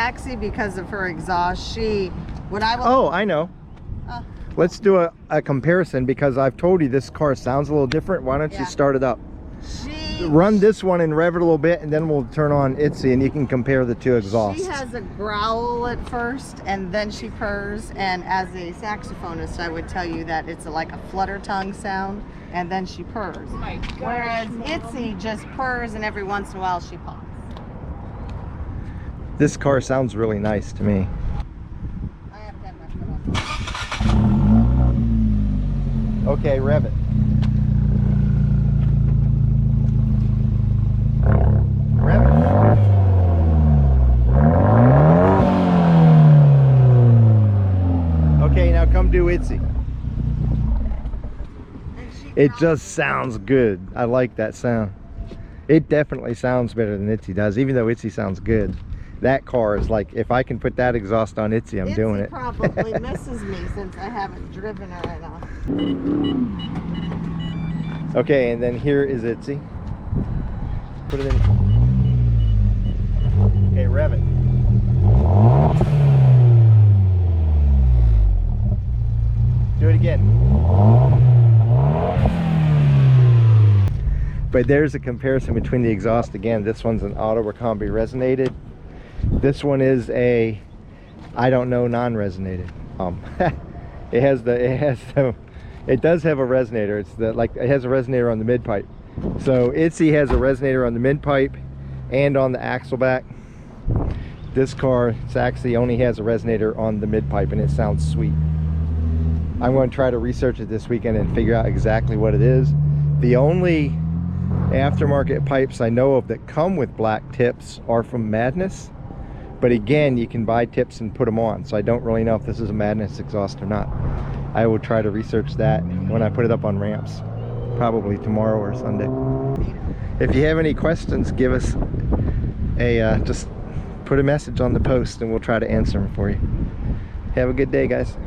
Saxy because of her exhaust. Oh, I know. Oh. Let's do a comparison because I've told you this car sounds a little different. Why don't you start it up? Run this one and rev it a little bit, and then we'll turn on Itsy and you can compare the two exhausts. She has a growl at first and then she purrs, and as a saxophonist I would tell you that it's like a flutter tongue sound and then she purrs. Oh my gosh, whereas Itsy just purrs and every once in a while she pops. This car sounds really nice to me. I have to have my foot on. Okay, rev it. Rev it. Okay, now come do Itsy. It just sounds good. I like that sound. It definitely sounds better than Itsy does, even though Itsy sounds good. That car is like, if I can put that exhaust on Itsy, I'm doing it. Itsy probably misses me since I haven't driven her enough. Okay, and then here is Itsy. Put it in. Okay, rev it. Do it again. But there's a comparison between the exhaust. Again, this one's an auto or combi resonated. This one is a, I don't know, non-resonated. It does have a resonator. It's it has a resonator on the mid pipe. So Itsy has a resonator on the mid pipe and on the axle back. This car, Saxy, only has a resonator on the mid pipe, and it sounds sweet. I'm going to try to research it this weekend and figure out exactly what it is. The only aftermarket pipes I know of that come with black tips are from Madness, but again, you can buy tips and put them on, so I don't really know if this is a Madness exhaust or not. I will try to research that when I put it up on ramps, probably tomorrow or Sunday. If you have any questions, give us a just put a message on the post and we'll try to answer them for you. Have a good day, guys.